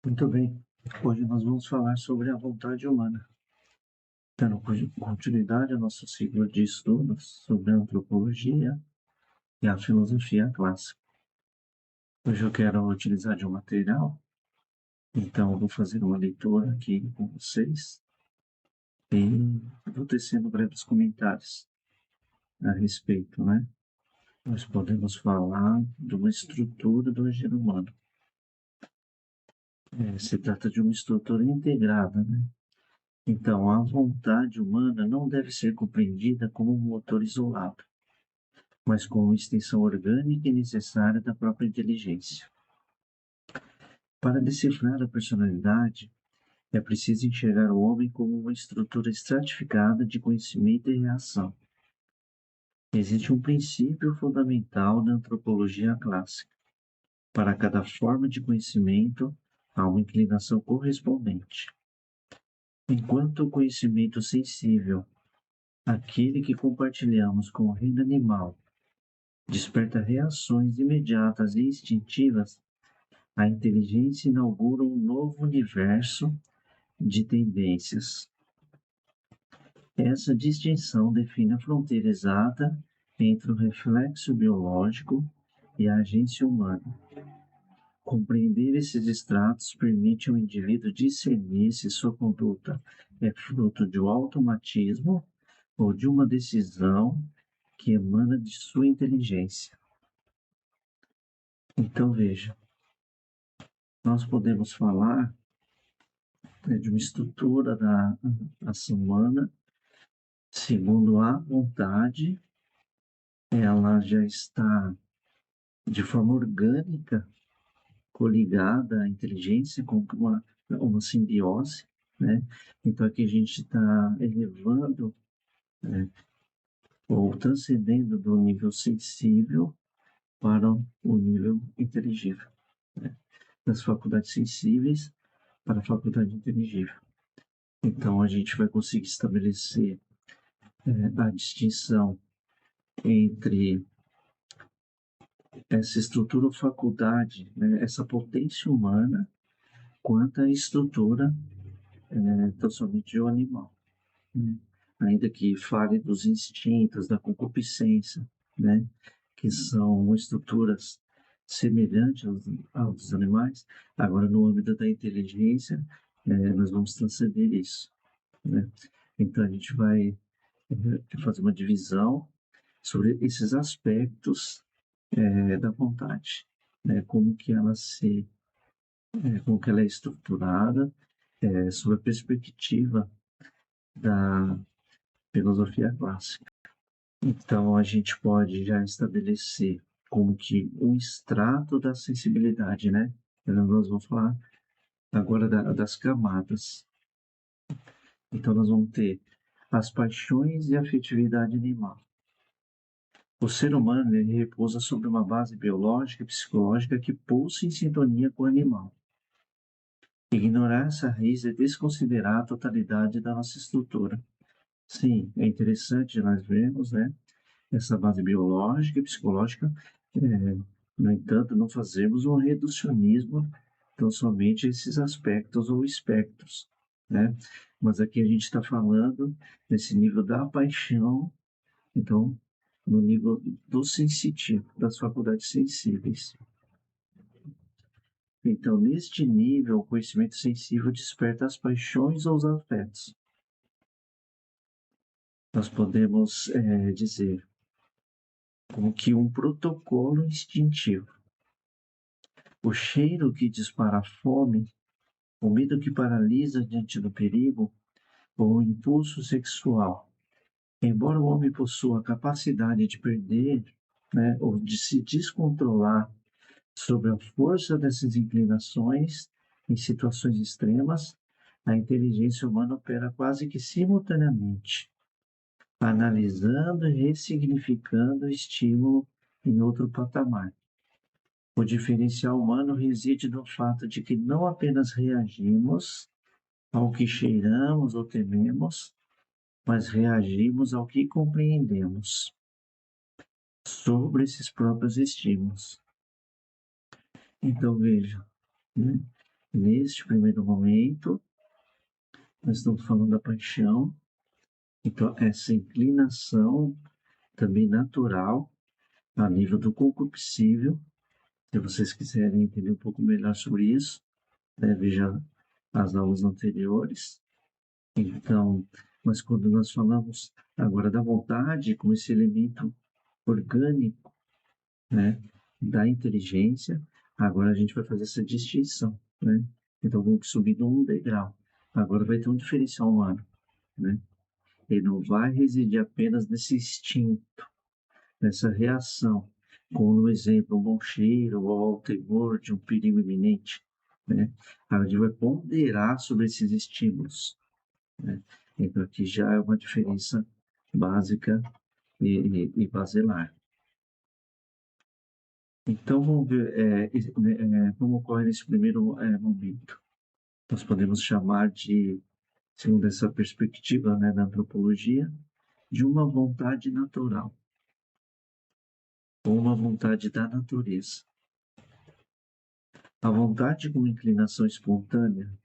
Muito bem. Hoje nós vamos falar sobre a vontade humana, dando continuidade ao nosso ciclo de estudos sobre a antropologia e a filosofia clássica. Hoje eu quero utilizar de um material, então eu vou fazer uma leitura aqui com vocês e vou tecendo breves comentários a respeito, né? Nós podemos falar de uma estrutura do agir humano. Se trata de uma estrutura integrada, né? Então, a vontade humana não deve ser compreendida como um motor isolado, mas como uma extensão orgânica e necessária da própria inteligência. Para decifrar a personalidade, é preciso enxergar o homem como uma estrutura estratificada de conhecimento e reação. Existe um princípio fundamental na antropologia clássica. Para cada forma de conhecimento, há uma inclinação correspondente. Enquanto o conhecimento sensível, aquele que compartilhamos com o reino animal, desperta reações imediatas e instintivas, a inteligência inaugura um novo universo de tendências. Essa distinção define a fronteira exata entre o reflexo biológico e a agência humana. Compreender esses estratos permite ao indivíduo discernir se sua conduta é fruto de um automatismo ou de uma decisão que emana de sua inteligência. Então, veja, nós podemos falar de uma estrutura da ação humana segundo a vontade, ela já está de forma orgânica coligada à inteligência com uma simbiose, né? Então aqui a gente está elevando, né, ou transcendendo do nível sensível para o nível inteligível, né? Das faculdades sensíveis para a faculdade inteligível. Então a gente vai conseguir estabelecer a distinção entre essa estrutura ou faculdade, né, essa potência humana, quanto à estrutura tão somente do animal, né? Ainda que fale dos instintos, da concupiscência, né, que são estruturas semelhantes aos animais, agora no âmbito da inteligência, nós vamos transcender isso, né? Então a gente vai fazer uma divisão sobre esses aspectos da vontade, né? Como que ela é estruturada, sob a perspectiva da filosofia clássica. Então, a gente pode já estabelecer como que um extrato da sensibilidade, né? Nós vamos falar agora das camadas. Então, nós vamos ter as paixões e a afetividade animal. O ser humano ele repousa sobre uma base biológica e psicológica que pulsa em sintonia com o animal. Ignorar essa raiz é desconsiderar a totalidade da nossa estrutura. Sim, é interessante nós vermos, né, essa base biológica e psicológica, no entanto, não fazemos um reducionismo tão somente esses aspectos ou espectros, né? Mas aqui a gente está falando nesse nível da paixão, então, no nível do sensitivo, das faculdades sensíveis. Então, neste nível, o conhecimento sensível desperta as paixões ou os afetos. Nós podemos dizer como que um protocolo instintivo. O cheiro que dispara a fome, o medo que paralisa diante do perigo, ou o impulso sexual. Embora o homem possua a capacidade de perder, né, ou de se descontrolar sobre a força dessas inclinações em situações extremas, a inteligência humana opera quase que simultaneamente, analisando e ressignificando o estímulo em outro patamar. O diferencial humano reside no fato de que não apenas reagimos ao que cheiramos ou tememos, mas reagimos ao que compreendemos sobre esses próprios estímulos. Então, veja, né? Neste primeiro momento, nós estamos falando da paixão, então essa inclinação também natural a nível do concupiscível. Se vocês quiserem entender um pouco melhor sobre isso, veja as aulas anteriores. Então, mas quando nós falamos agora da vontade como esse elemento orgânico, né, da inteligência, agora a gente vai fazer essa distinção, né? Então, vamos subir um degrau. Agora vai ter um diferencial humano, né? Ele não vai residir apenas nesse instinto, nessa reação, como no exemplo, um bom cheiro ou ao temor de um perigo iminente, né? A gente vai ponderar sobre esses estímulos, né? Então, aqui já é uma diferença básica e basilar. Então, vamos ver como ocorre nesse primeiro momento. Nós podemos chamar de, segundo essa perspectiva, né, da antropologia, de uma vontade natural, ou uma vontade da natureza. A vontade como inclinação espontânea,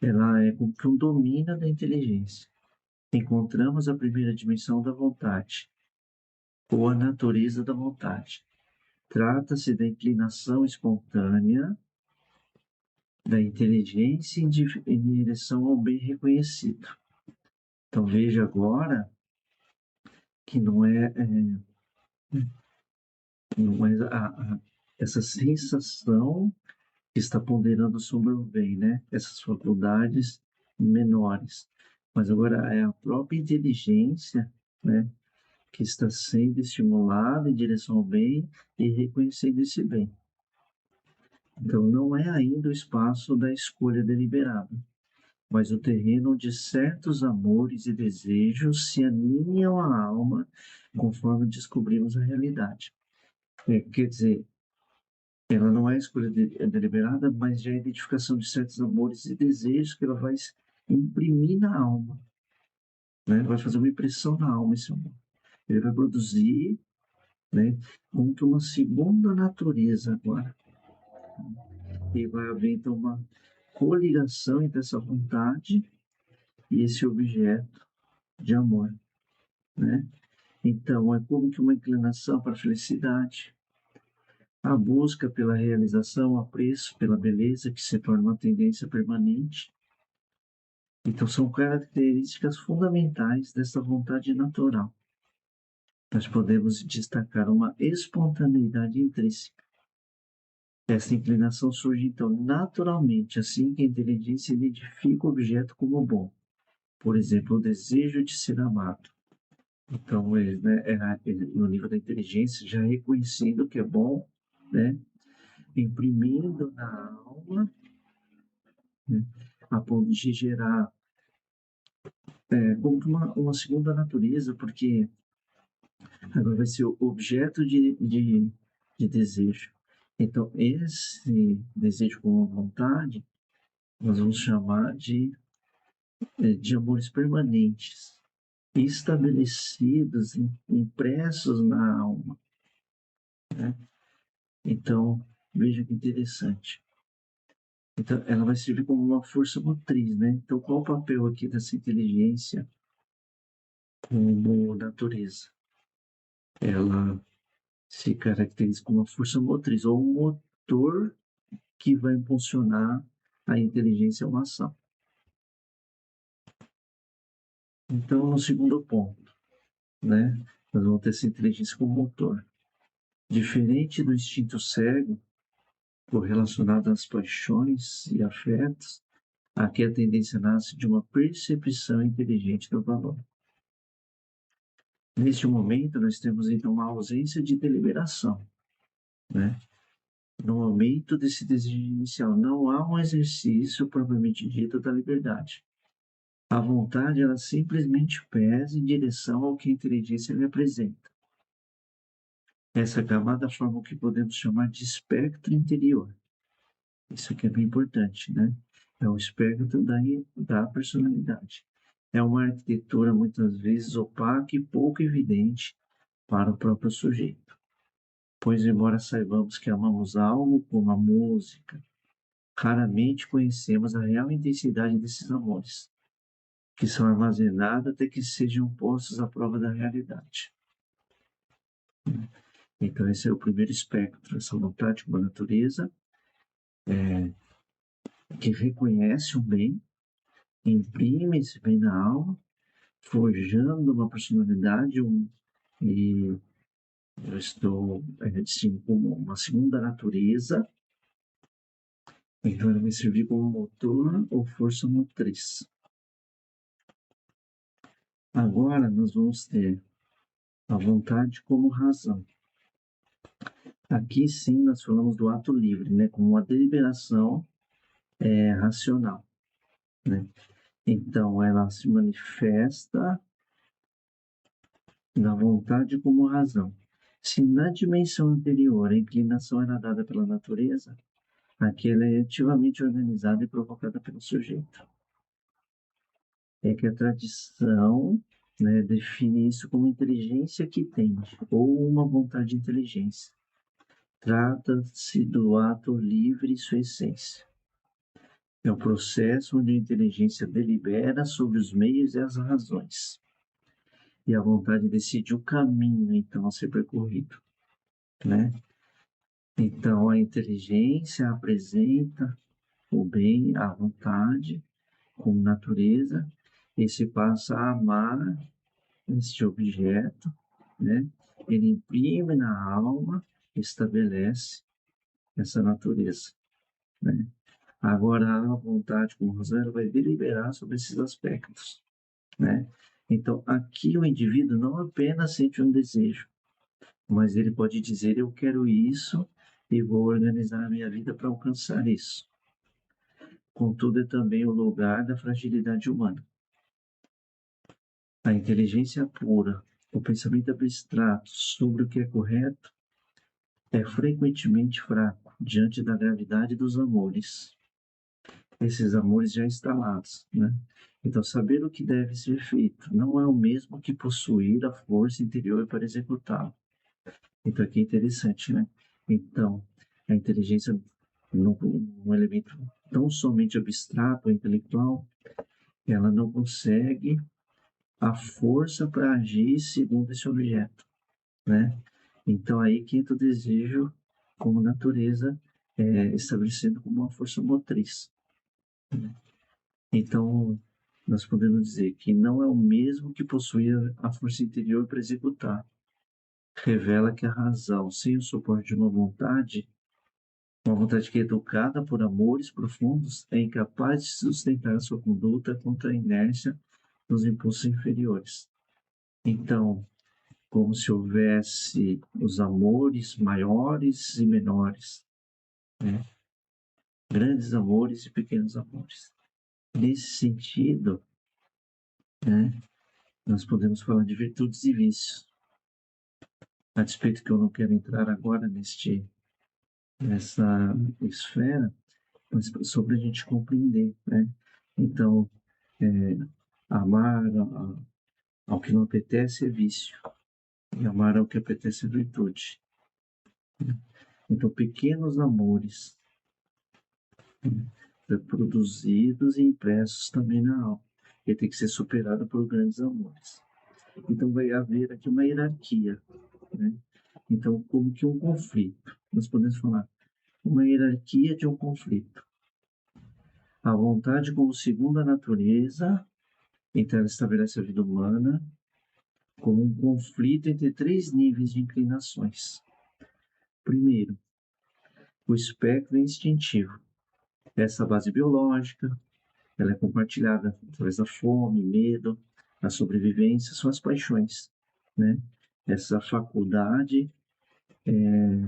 ela é como que um domínio da inteligência. Encontramos a primeira dimensão da vontade, ou a natureza da vontade. Trata-se da inclinação espontânea da inteligência em direção ao bem reconhecido. Então veja agora que não é essa sensação que está ponderando sobre o bem, né? Essas faculdades menores. Mas agora é a própria inteligência, né, que está sendo estimulada em direção ao bem e reconhecendo esse bem. Então não é ainda o espaço da escolha deliberada, mas o terreno onde certos amores e desejos se alinham à alma conforme descobrimos a realidade. Quer dizer, ela não é a escolha deliberada, mas já é a identificação de certos amores e desejos que ela vai imprimir na alma, né? Vai fazer uma impressão na alma esse amor. Ele vai produzir, né, como que uma segunda natureza agora. E vai haver, então, uma coligação entre essa vontade e esse objeto de amor, né? Então, é como que uma inclinação para a felicidade, a busca pela realização, o apreço pela beleza, que se torna uma tendência permanente. Então, são características fundamentais dessa vontade natural. Nós podemos destacar uma espontaneidade intrínseca. Essa inclinação surge, então, naturalmente, assim que a inteligência identifica o objeto como bom. Por exemplo, o desejo de ser amado. Então, no nível da inteligência, já reconhecendo o que é bom, né? Imprimindo na alma, né? A ponto de gerar como uma segunda natureza, porque agora vai ser o objeto de desejo. Então, esse desejo com vontade, nós vamos chamar de amores permanentes, estabelecidos, impressos na alma, né? Então, veja que interessante. Então, ela vai servir como uma força motriz, né? Então, qual o papel aqui dessa inteligência como natureza? Ela se caracteriza como uma força motriz, ou um motor que vai impulsionar a inteligência a uma ação. Então, no segundo ponto, né, nós vamos ter essa inteligência como motor. Diferente do instinto cego, correlacionado às paixões e afetos, aqui a tendência nasce de uma percepção inteligente do valor. Neste momento, nós temos então uma ausência de deliberação, né? No momento desse desejo inicial, não há um exercício propriamente dito da liberdade. A vontade, ela simplesmente pesa em direção ao que a inteligência lhe apresenta. Essa camada forma o que podemos chamar de espectro interior. Isso aqui é bem importante, né? É o espectro da personalidade. É uma arquitetura muitas vezes opaca e pouco evidente para o próprio sujeito. Pois, embora saibamos que amamos algo, como a música, raramente conhecemos a real intensidade desses amores, que são armazenados até que sejam postos à prova da realidade. Então, esse é o primeiro espectro, essa vontade como a natureza, que reconhece o bem, imprime esse bem na alma, forjando uma personalidade, e eu estou assim, como uma segunda natureza, então ela vai servir como motor ou força motriz. Agora nós vamos ter a vontade como razão. Aqui sim nós falamos do ato livre, né, como uma deliberação racional, né? Então ela se manifesta na vontade como razão. Se na dimensão anterior a inclinação era dada pela natureza, aqui ela é ativamente organizada e provocada pelo sujeito. É que a tradição, né, define isso como inteligência que tende, ou uma vontade de inteligência. Trata-se do ato livre em sua essência. É um processo onde a inteligência delibera sobre os meios e as razões. E a vontade decide o caminho, então, a ser percorrido, né? Então, a inteligência apresenta o bem, a vontade, como natureza, e se passa a amar este objeto, né? Ele imprime na alma, estabelece essa natureza, né? Agora, a vontade como razão, ela vai deliberar sobre esses aspectos, né? Então, aqui o indivíduo não apenas sente um desejo, mas ele pode dizer: eu quero isso e vou organizar a minha vida para alcançar isso. Contudo, é também o lugar da fragilidade humana. A inteligência pura, o pensamento abstrato sobre o que é correto, é frequentemente fraco diante da gravidade dos amores. Esses amores já instalados, né? Então, saber o que deve ser feito não é o mesmo que possuir a força interior para executá-lo. Então, aqui é interessante, né? Então, a inteligência, num elemento tão somente abstrato ou intelectual, ela não consegue a força para agir segundo esse objeto, né? Então, aí que entra o desejo como natureza, estabelecendo como uma força motriz. Então, nós podemos dizer que não é o mesmo que possuir a força interior para executar. Revela que a razão, sem o suporte de uma vontade que é educada por amores profundos, é incapaz de sustentar a sua conduta contra a inércia dos impulsos inferiores. Então, como se houvesse os amores maiores e menores, né? Grandes amores e pequenos amores. Nesse sentido, né, nós podemos falar de virtudes e vícios. A despeito que eu não quero entrar agora nessa esfera, mas sobre a gente compreender, né? Então, amar ao que não apetece é vício, e amar ao que apetece é virtude. Então, pequenos amores, produzidos e impressos também na alma, e tem que ser superado por grandes amores. Então, vai haver aqui uma hierarquia, né? Então, como que um conflito, nós podemos falar, uma hierarquia de um conflito. A vontade como segunda natureza, então ela estabelece a vida humana como um conflito entre três níveis de inclinações. Primeiro, o espectro instintivo. Essa base biológica, ela é compartilhada através da fome, medo, a sobrevivência, são as paixões, né? Essa faculdade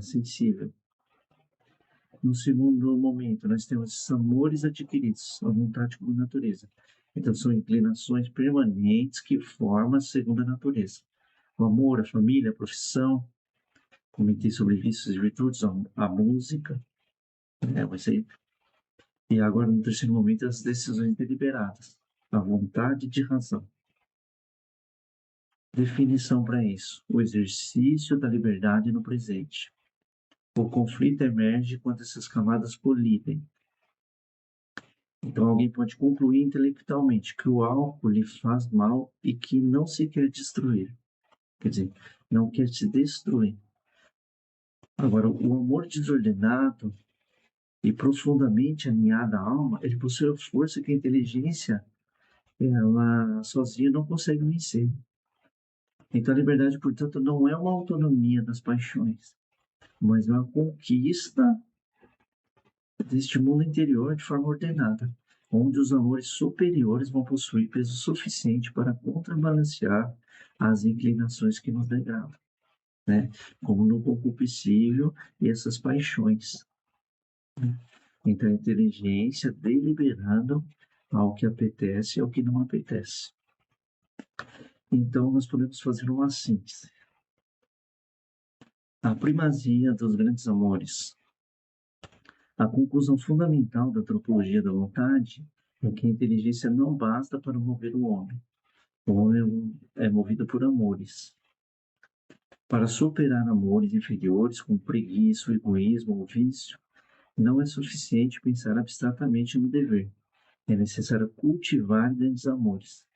sensível. No segundo momento, nós temos esses amores adquiridos, a vontade como natureza. Então, são inclinações permanentes que formam a segunda natureza. O amor, a família, a profissão, comentei sobre vícios e virtudes, a música, um exemplo. E agora, no terceiro momento, as decisões deliberadas, a vontade de razão. Definição para isso: o exercício da liberdade no presente. O conflito emerge quando essas camadas colidem. Então, alguém pode concluir intelectualmente que o álcool lhe faz mal e que não se quer destruir. Quer dizer, não quer se destruir. Agora, o amor desordenado e profundamente alinhado à alma, ele possui a força que a inteligência, ela sozinha não consegue vencer. Então, a liberdade, portanto, não é uma autonomia das paixões, mas é uma conquista deste mundo interior de forma ordenada, onde os amores superiores vão possuir peso suficiente para contrabalancear as inclinações que nos degradam, né? Como no concupiscível e essas paixões. Né? Então, a inteligência deliberando ao que apetece e ao que não apetece. Então, nós podemos fazer uma síntese. A primazia dos grandes amores. A conclusão fundamental da antropologia da vontade é que a inteligência não basta para mover o homem. O homem é movido por amores. Para superar amores inferiores, como preguiça, o egoísmo ou vício, não é suficiente pensar abstratamente no dever. É necessário cultivar grandes amores.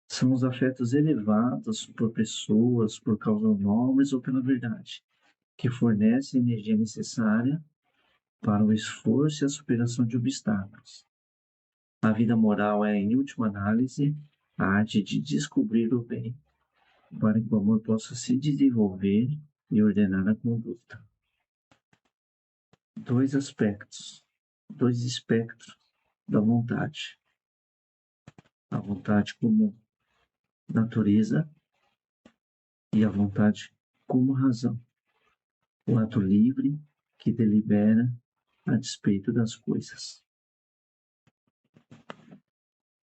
São os afetos elevados por pessoas, por causas nobres ou pela verdade, que fornecem a energia necessária para o esforço e a superação de obstáculos. A vida moral é, em última análise, a arte de descobrir o bem, para que o amor possa se desenvolver e ordenar a conduta. Dois aspectos, dois espectros da vontade. A vontade como natureza e a vontade como razão. O ato livre que delibera a despeito das coisas.